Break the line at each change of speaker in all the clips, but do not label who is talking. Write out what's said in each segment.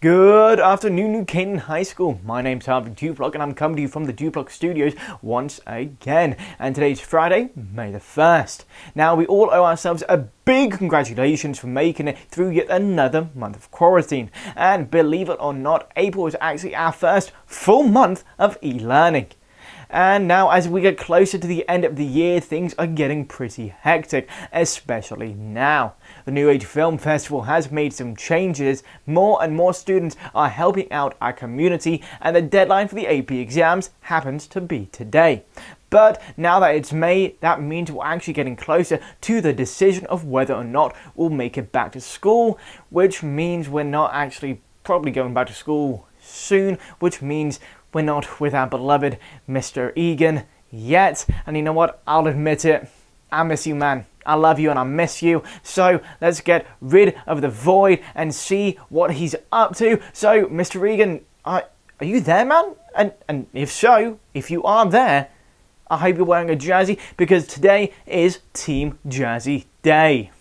Good afternoon, New Canaan High School. My name's Harvey Duplock and I'm coming to you from the Duplock Studios once again. And today's Friday, May the 1st. Now, we all owe ourselves a big congratulations for making it through yet another month of quarantine. And believe it or not, April is actually our first full month of e-learning. And now as we get closer to the end of the year, things are getting pretty hectic, especially now. The New Age Film Festival has made some changes, more and more students are helping out our community, and the deadline for the AP exams happens to be today. But now that it's May, that means we're actually getting closer to the decision of whether or not we'll make it back to school, which means we're not actually probably going back to school soon, which means we're not with our beloved Mr. Egan yet. And you know what? I'll admit it. I miss you, man. I love you and I miss you. So let's get rid of the void and see what he's up to. So, Mr. Egan, are you there, man? And if so, if you are there, I hope you're wearing a jersey because today is Team Jersey Day.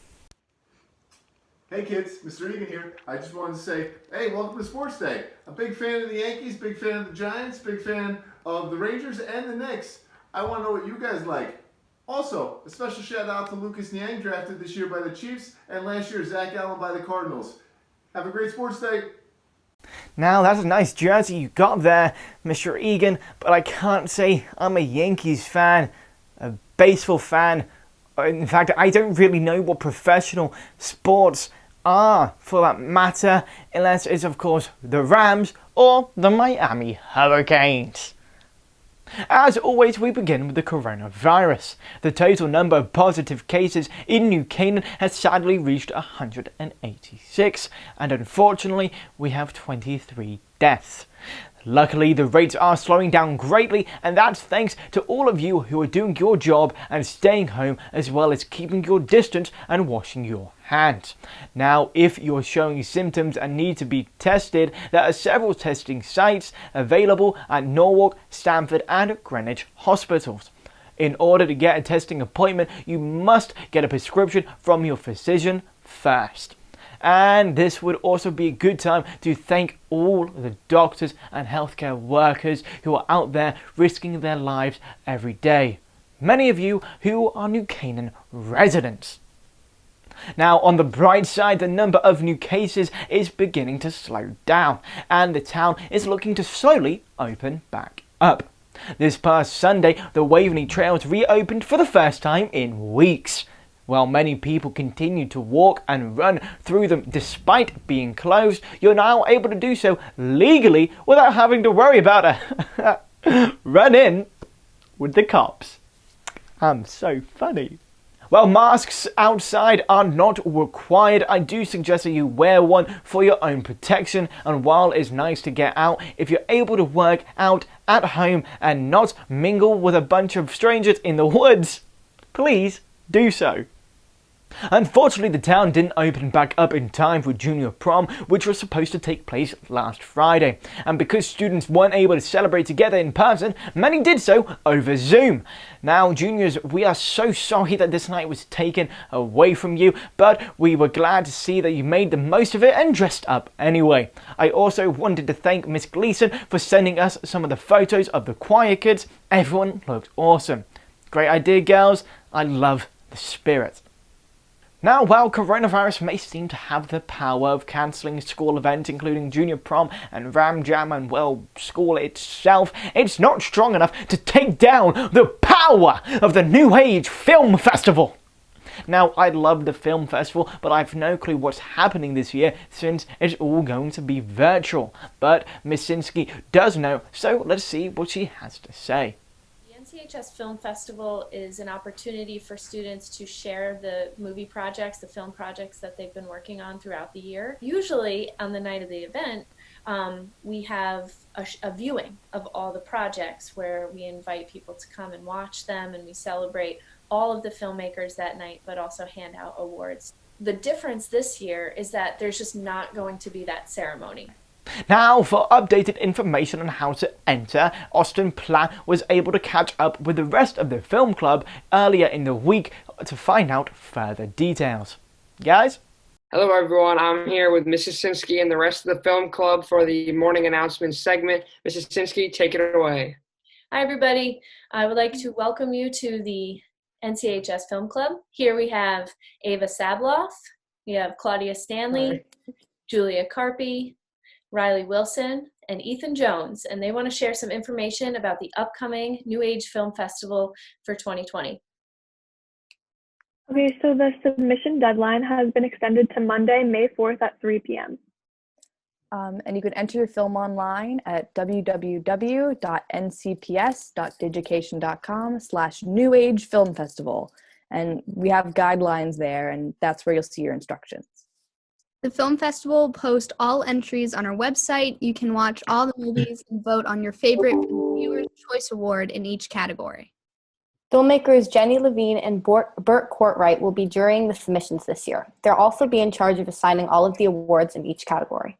Hey kids, Mr. Egan here. I just wanted to say, hey, welcome to Sports Day. A big fan of the Yankees, big fan of the Giants, big fan of the Rangers and the Knicks. I want to know what you guys like. Also, a special shout out to Lucas Niang, drafted this year by the Chiefs, and last year Zach Allen by the Cardinals. Have a great Sports Day.
Now, that's a nice jersey you got there, Mr. Egan, but I can't say I'm a Yankees fan, a baseball fan. In fact, I don't really know what professional sports are, for that matter, unless it's of course the Rams or the Miami Hurricanes. As always, we begin with the coronavirus. The total number of positive cases in New Canaan has sadly reached 186, and unfortunately we have 23 deaths. Luckily, the rates are slowing down greatly, and that's thanks to all of you who are doing your job and staying home, as well as keeping your distance and washing your hands. Now, if you're showing symptoms and need to be tested, there are several testing sites available at Norwalk, Stamford and Greenwich hospitals. In order to get a testing appointment, you must get a prescription from your physician first. And this would also be a good time to thank all the doctors and healthcare workers who are out there risking their lives every day. Many of you who are New Canaan residents. Now, on the bright side, the number of new cases is beginning to slow down, and the town is looking to slowly open back up. This past Sunday, the Waveney Trails reopened for the first time in weeks. While many people continue to walk and run through them despite being closed, you're now able to do so legally without having to worry about a run-in with the cops. I'm so funny. Well, masks outside are not required. I do suggest that you wear one for your own protection, and while it's nice to get out, if you're able to work out at home and not mingle with a bunch of strangers in the woods, please do so. Unfortunately, the town didn't open back up in time for junior prom, which was supposed to take place last Friday. And because students weren't able to celebrate together in person, many did so over Zoom. Now, juniors, we are so sorry that this night was taken away from you, but we were glad to see that you made the most of it and dressed up anyway. I also wanted to thank Miss Gleason for sending us some of the photos of the choir kids. Everyone looked awesome. Great idea, girls. I love the spirit. Now, while coronavirus may seem to have the power of cancelling school events including junior prom and Ram Jam and, well, school itself, it's not strong enough to take down the power of the New Age Film Festival. Now, I love the film festival, but I've no clue what's happening this year since it's all going to be virtual. But Miss Sinsky does know, so let's see what she has to say.
NCHS Film Festival is an opportunity for students to share the movie projects, the film projects that they've been working on throughout the year. Usually on the night of the event, we have a viewing of all the projects where we invite people to come and watch them, and we celebrate all of the filmmakers that night, but also hand out awards. The difference this year is that there's just not going to be that ceremony.
Now, for updated information on how to enter, Austin Platt was able to catch up with the rest of the film club earlier in the week to find out further details. Guys?
Hello, everyone. I'm here with Mrs. Sinsky and the rest of the film club for the morning announcements segment. Mrs. Sinsky, take it away.
Hi, everybody. I would like to welcome you to the NCHS Film Club. Here we have Ava Sabloff, we have Claudia Stanley, Julia Carpi, Riley Wilson, and Ethan Jones, and they want to share some information about the upcoming New Age Film Festival for 2020.
Okay, so the submission deadline has been extended to Monday, May 4th at 3 p.m.
And you can enter your film online at www.ncps.digication.com/New Age Film Festival. And we have guidelines there, and that's where you'll see your instructions.
The film festival will post all entries on our website. You can watch all the movies and vote on your favorite Viewer's Choice Award in each category.
Filmmakers Jenny Levine and Burt Courtwright will be jurying the submissions this year. They'll also be in charge of assigning all of the awards in each category.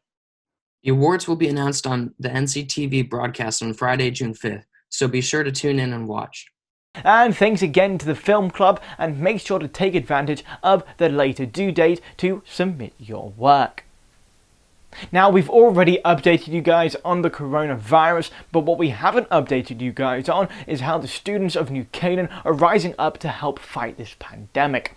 The awards will be announced on the NCTV broadcast on Friday, June 5th, so be sure to tune in and watch.
And thanks again to the Film Club, and make sure to take advantage of the later due date to submit your work. Now, we've already updated you guys on the coronavirus, but what we haven't updated you guys on is how the students of New Canaan are rising up to help fight this pandemic.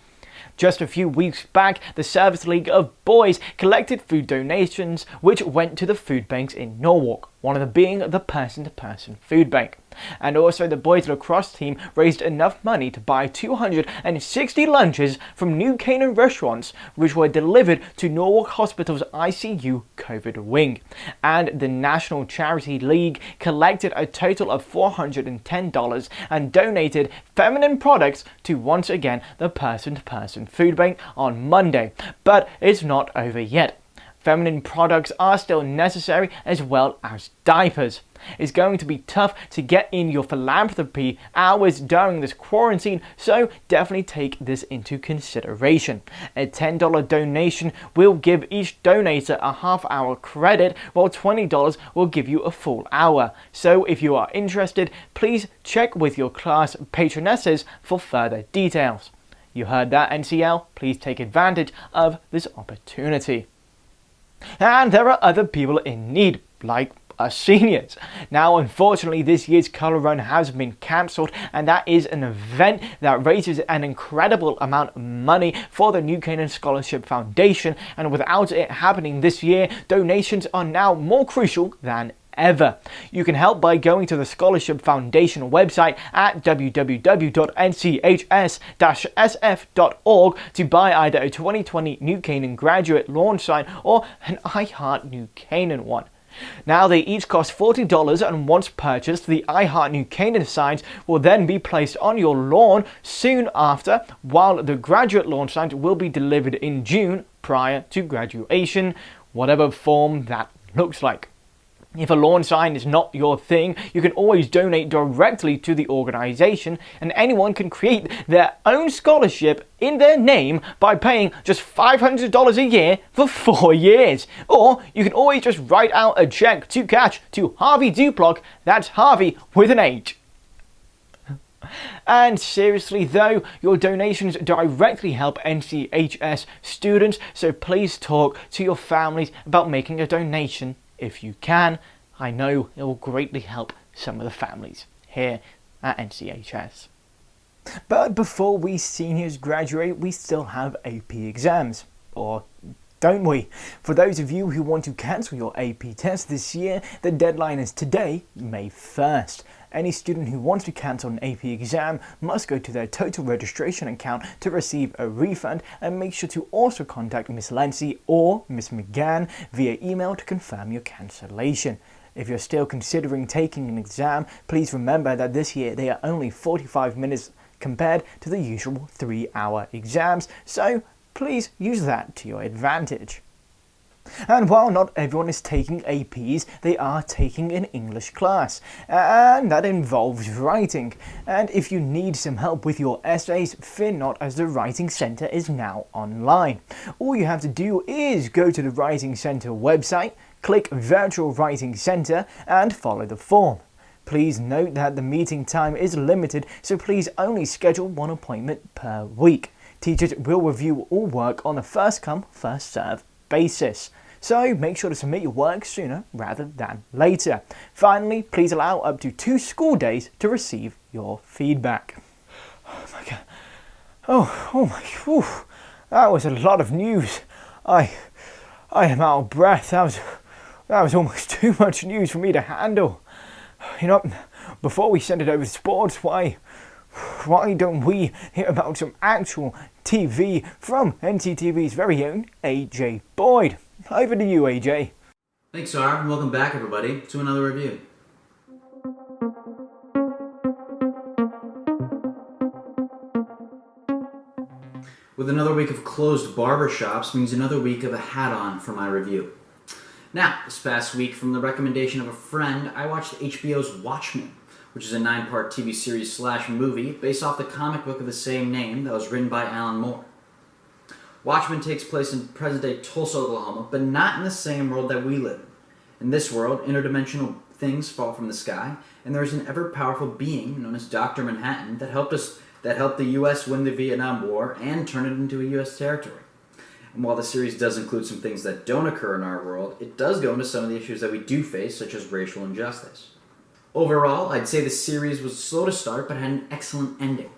Just a few weeks back, the Service League of Boys collected food donations which went to the food banks in Norwalk, one of them being the person-to-person food bank. And also the boys lacrosse team raised enough money to buy 260 lunches from New Canaan restaurants which were delivered to Norwalk Hospital's ICU COVID wing. And the National Charity League collected a total of $410 and donated feminine products to once again the person-to-person food bank on Monday. But it's not over yet. Feminine products are still necessary, as well as diapers. It's going to be tough to get in your philanthropy hours during this quarantine, so definitely take this into consideration. A $10 donation will give each donator a half-hour credit, while $20 will give you a full hour. So if you are interested, please check with your class patronesses for further details. You heard that, NCL? Please take advantage of this opportunity. And there are other people in need, like us seniors. Now, unfortunately, this year's Colour Run has been cancelled, and that is an event that raises an incredible amount of money for the New Canaan Scholarship Foundation, and without it happening this year, donations are now more crucial than ever. You can help by going to the Scholarship Foundation website at www.nchs-sf.org to buy either a 2020 New Canaan graduate launch sign or an I Heart New Canaan one. Now, they each cost $40, and once purchased, the I Heart New Canaan signs will then be placed on your lawn soon after, while the graduate launch signs will be delivered in June prior to graduation, whatever form that looks like. If a lawn sign is not your thing, you can always donate directly to the organisation, and anyone can create their own scholarship in their name by paying just $500 a year for 4 years. Or you can always just write out a check to cash to Harvey Duplock, that's Harvey with an H. And seriously though, your donations directly help NCHS students, so please talk to your families about making a donation if you can. I know it will greatly help some of the families here at NCHS. But before we seniors graduate, we still have AP exams, or don't we? For those of you who want to cancel your AP test this year, the deadline is today, May 1st. Any student who wants to cancel an AP exam must go to their total registration account to receive a refund, and make sure to also contact Miss Lancy or Miss McGann via email to confirm your cancellation. If you're still considering taking an exam, please remember that this year they are only 45 minutes compared to the usual 3-hour exams, so please use that to your advantage. And while not everyone is taking APs, they are taking an English class, and that involves writing. And if you need some help with your essays, fear not, as the Writing Centre is now online. All you have to do is go to the Writing Centre website, click Virtual Writing Centre and follow the form. Please note that the meeting time is limited, so please only schedule one appointment per week. Teachers will review all work on a first-come, first-served basis. So make sure to submit your work sooner rather than later. Finally, please allow up to 2 school days to receive your feedback. Oh my god. Oh my, whew. That was a lot of news. I am out of breath. That was almost too much news for me to handle. You know, before we send it over to sports, why don't we hear about some actual TV from NCTV's very own AJ Boyd? Over to you, AJ.
Thanks, Harv, and welcome back, everybody, to another review. With another week of closed barbershops means another week of a hat on for my review. Now, this past week, from the recommendation of a friend, I watched HBO's Watchmen, which is a 9-part TV series / movie based off the comic book of the same name that was written by Alan Moore. Watchmen takes place in present-day Tulsa, Oklahoma, but not in the same world that we live in. In this world, interdimensional things fall from the sky, and there is an ever-powerful being known as Dr. Manhattan that helped the U.S. win the Vietnam War and turn it into a U.S. territory. And while the series does include some things that don't occur in our world, it does go into some of the issues that we do face, such as racial injustice. Overall, I'd say the series was slow to start, but had an excellent ending.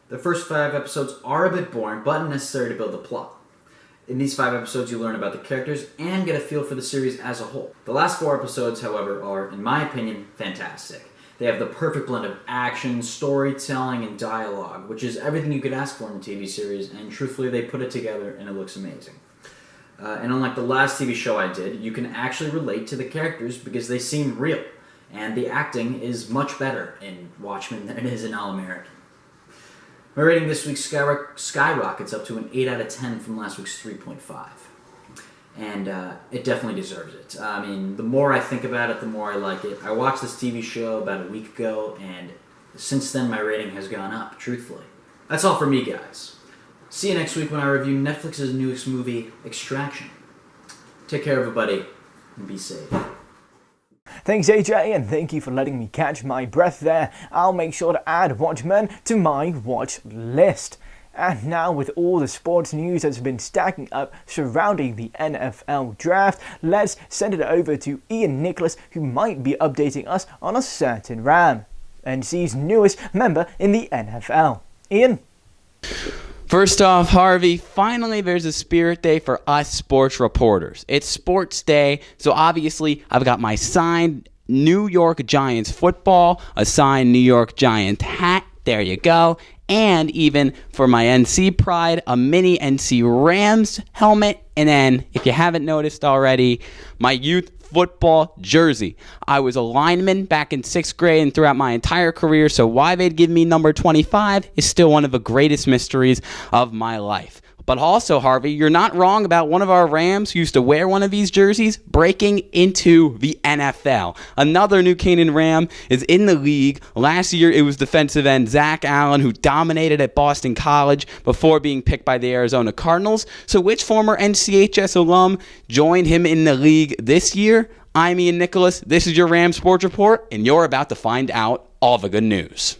The first 5 episodes are a bit boring, but necessary to build the plot. In these 5 episodes, you learn about the characters and get a feel for the series as a whole. The last 4 episodes, however, are, in my opinion, fantastic. They have the perfect blend of action, storytelling, and dialogue, which is everything you could ask for in a TV series, and truthfully, they put it together and it looks amazing. And unlike the last TV show I did, you can actually relate to the characters because they seem real, and the acting is much better in Watchmen than it is in All-American. My rating this week skyrockets up to an 8 out of 10 from last week's 3.5. And it definitely deserves it. I mean, the more I think about it, the more I like it. I watched this TV show about a week ago, and since then my rating has gone up, truthfully. That's all for me, guys. See you next week when I review Netflix's newest movie, Extraction. Take care, everybody, and be safe.
Thanks, AJ, and thank you for letting me catch my breath there. I'll make sure to add Watchmen to my watch list. And now, with all the sports news that's been stacking up surrounding the NFL draft, let's send it over to Ian Nicholas, who might be updating us on a certain Ram, NC's newest member in the NFL. Ian?
First off, Harvey, finally there's a spirit day for us sports reporters. It's sports day, so obviously I've got my signed New York Giants football, a signed New York Giants hat, there you go, and even for my NC pride, a mini NC Rams helmet, and then, if you haven't noticed already, my youth football jersey. I was a lineman back in 6th grade and throughout my entire career, so why they'd give me number 25 is still one of the greatest mysteries of my life. But also, Harvey, you're not wrong about one of our Rams who used to wear one of these jerseys breaking into the NFL. Another New Canaan Ram is in the league. Last year, it was defensive end Zach Allen, who dominated at Boston College before being picked by the Arizona Cardinals. So which former NCHS alum joined him in the league this year? I'm Ian Nicholas. This is your Rams Sports Report, and you're about to find out all the good news.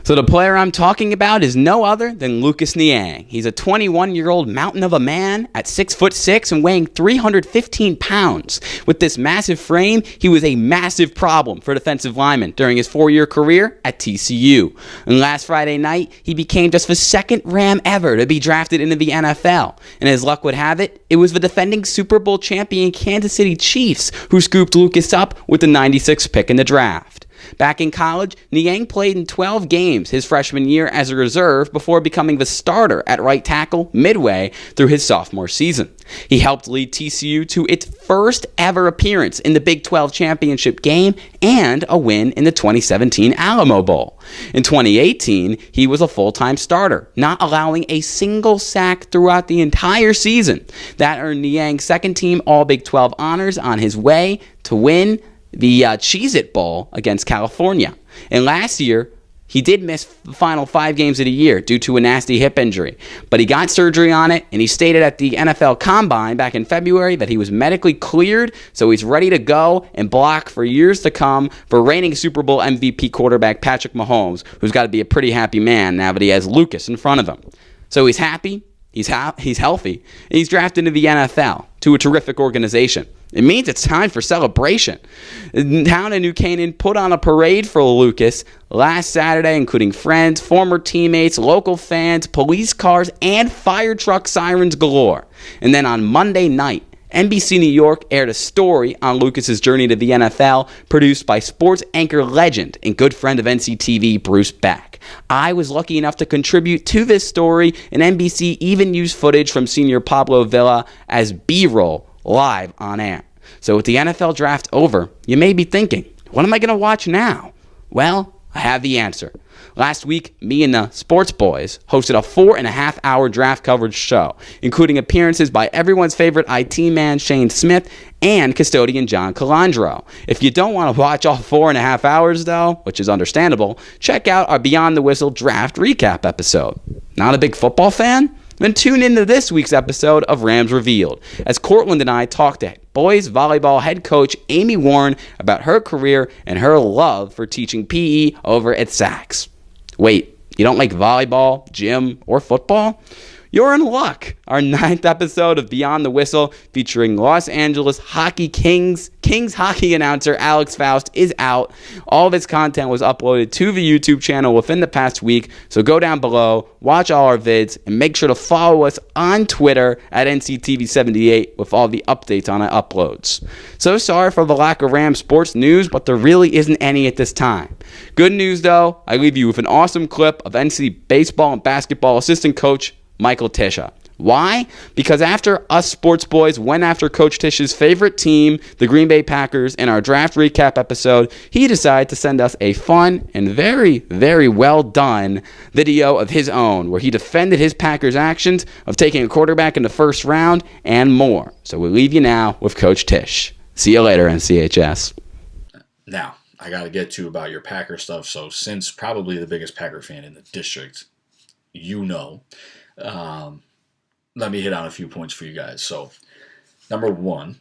So the player I'm talking about is no other than Lucas Niang. He's a 21-year-old mountain of a man at 6'6" and weighing 315 pounds. With this massive frame, he was a massive problem for defensive linemen during his 4-year career at TCU. And last Friday night, he became just the second Ram ever to be drafted into the NFL. And as luck would have it, it was the defending Super Bowl champion Kansas City Chiefs who scooped Lucas up with the 96th pick in the draft. Back in college, Niang played in 12 games his freshman year as a reserve before becoming the starter at right tackle midway through his sophomore season. He helped lead TCU to its first ever appearance in the Big 12 championship game and a win in the 2017 Alamo Bowl. In 2018, he was a full-time starter, not allowing a single sack throughout the entire season. That earned Niang's second-team All-Big 12 honors on his way to win the Cheez-It Bowl against California. And last year, He did miss the final 5 games of the year due to a nasty hip injury, but he got surgery on it, and he stated at the NFL Combine back in February that he was medically cleared, so he's ready to go and block for years to come for reigning Super Bowl MVP quarterback Patrick Mahomes, who's got to be a pretty happy man now that he has Lucas in front of him. So he's happy, he's healthy, and he's drafted into the NFL, to a terrific organization. It means it's time for celebration. The town of New Canaan put on a parade for Lucas last Saturday, including friends, former teammates, local fans, police cars, and fire truck sirens galore. And then on Monday night, NBC New York aired a story on Lucas's journey to the NFL, produced by sports anchor legend and good friend of NCTV, Bruce Beck. I was lucky enough to contribute to this story, and NBC even used footage from senior Pablo Villa as B-roll live on air. So with the NFL draft over, you may be thinking, what am I going to watch now? Well, I have the answer. Last week, me and the Sports Boys hosted a 4.5-hour draft coverage show, including appearances by everyone's favorite IT man Shane Smith and custodian John Calandro. If you don't want to watch all 4.5 hours, though, which is understandable, check out our Beyond the Whistle draft recap episode. Not a big football fan? Then tune into this week's episode of Rams Revealed, as Cortland and I talk to boys volleyball head coach Amy Warren about her career and her love for teaching PE over at Saks. Wait, you don't like volleyball, gym, or football? You're in luck. Our 9th episode of Beyond the Whistle, featuring Los Angeles Hockey Kings hockey announcer Alex Faust, is out. All of its content was uploaded to the YouTube channel within the past week, so go down below, watch all our vids, and make sure to follow us on Twitter at NCTV78 with all the updates on our uploads. So sorry for the lack of Rams sports news, but there really isn't any at this time. Good news though, I leave you with an awesome clip of NC baseball and basketball assistant coach Michael Tisha. Why? Because after us sports boys went after Coach Tish's favorite team, the Green Bay Packers, in our draft recap episode, he decided to send us a fun and very, very well done video of his own, where he defended his Packers' actions of taking a quarterback in the first round and more. So we leave you now with Coach Tish. See you later, NCHS.
Now, I got to get to about your Packer stuff. So since probably the biggest Packer fan in the district, you know, let me hit on a few points for you guys. So, number one,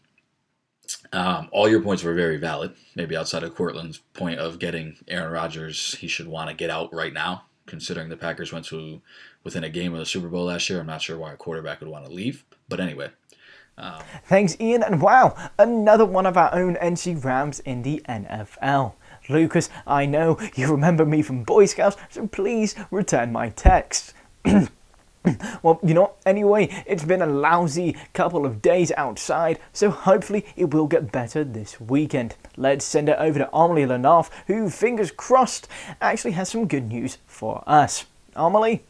all your points were very valid. Maybe outside of Cortland's point of getting Aaron Rodgers, he should want to get out right now, considering the Packers went to within a game of the Super Bowl last year. I'm not sure why a quarterback would want to leave, but anyway.
Thanks, Ian, and wow, another one of our own NC Rams in the NFL. Lucas, I know you remember me from Boy Scouts, so please return my text. Well, you know, anyway, it's been a lousy couple of days outside, so hopefully it will get better this weekend. Let's send it over to Amelie Lenoff, who, fingers crossed, actually has some good news for us. Amelie?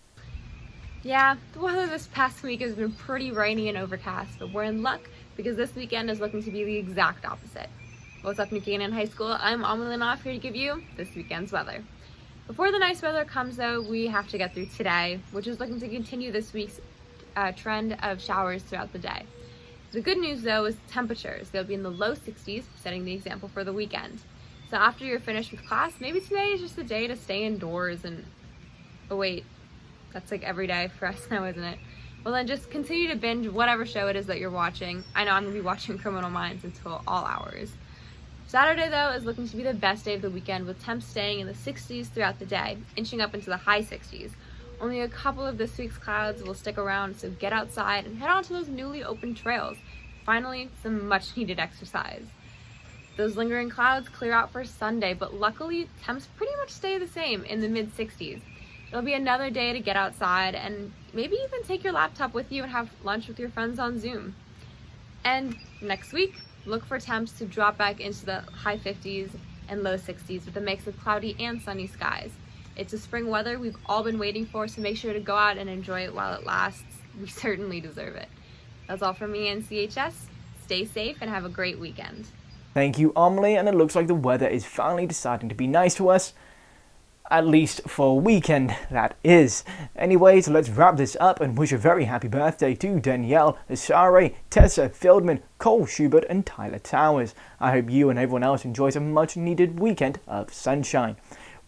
Yeah, the weather this past week has been pretty rainy and overcast, but we're in luck because this weekend is looking to be the exact opposite. What's up, New Canaan High School? I'm Amelie Lenoff, here to give you this weekend's weather. Before the nice weather comes, though, we have to get through today, which is looking to continue this week's trend of showers throughout the day. The good news, though, is temperatures. They'll be in the low 60s, setting the example for the weekend. So after you're finished with class, maybe today is just a day to stay indoors and... Oh, wait. That's like every day for us now, isn't it? Well, then just continue to binge whatever show it is that you're watching. I know I'm going to be watching Criminal Minds until all hours. Saturday, though, is looking to be the best day of the weekend, with temps staying in the 60s throughout the day, inching up into the high 60s. Only a couple of this week's clouds will stick around, so get outside and head on to those newly opened trails. Finally, some much-needed exercise. Those lingering clouds clear out for Sunday, but luckily, temps pretty much stay the same in the mid-60s. It'll be another day to get outside and maybe even take your laptop with you and have lunch with your friends on Zoom. And next week, look for temps to drop back into the high 50s and low 60s with a mix of cloudy and sunny skies. It's a spring weather we've all been waiting for, so make sure to go out and enjoy it while it lasts. We certainly deserve it. That's all from me and CHS. Stay safe and have a great weekend.
Thank you, Amelie, and it looks like the weather is finally deciding to be nice to us. At least for a weekend, that is. Anyways, let's wrap this up and wish a very happy birthday to Danielle, Asare, Tessa, Fieldman, Cole Schubert, and Tyler Towers. I hope you and everyone else enjoys a much-needed weekend of sunshine.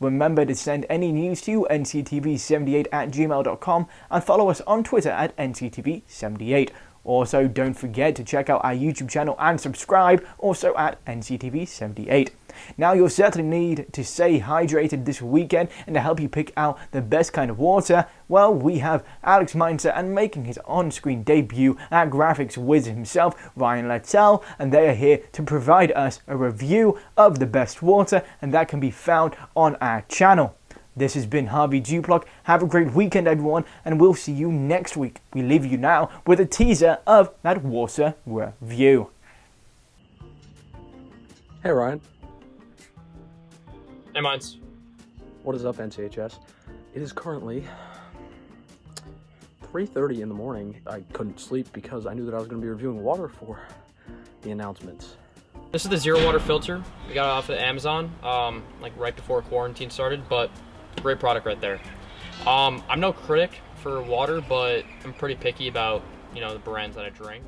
Remember to send any news to nctv78@gmail.com and follow us on Twitter at nctv78. Also, don't forget to check out our YouTube channel and subscribe, also at NCTV78. Now, you'll certainly need to stay hydrated this weekend, and to help you pick out the best kind of water, well, we have Alex Meinzer, and making his on-screen debut, our graphics whiz himself, Ryan Littell, and they are here to provide us a review of the best water, and that can be found on our channel. This has been Harvey Duplock. Have a great weekend, everyone, and we'll see you next week. We leave you now with a teaser of that water review.
Hey, Ryan.
Hey, Mines.
What is up, NCHS? It is currently 3:30 in the morning. I couldn't sleep because I knew that I was going to be reviewing water for the announcements.
This is the Zero Water filter. We got it off of Amazon, like right before quarantine started, but great product right there. I'm no critic for water, but I'm pretty picky about, the brands that I drink.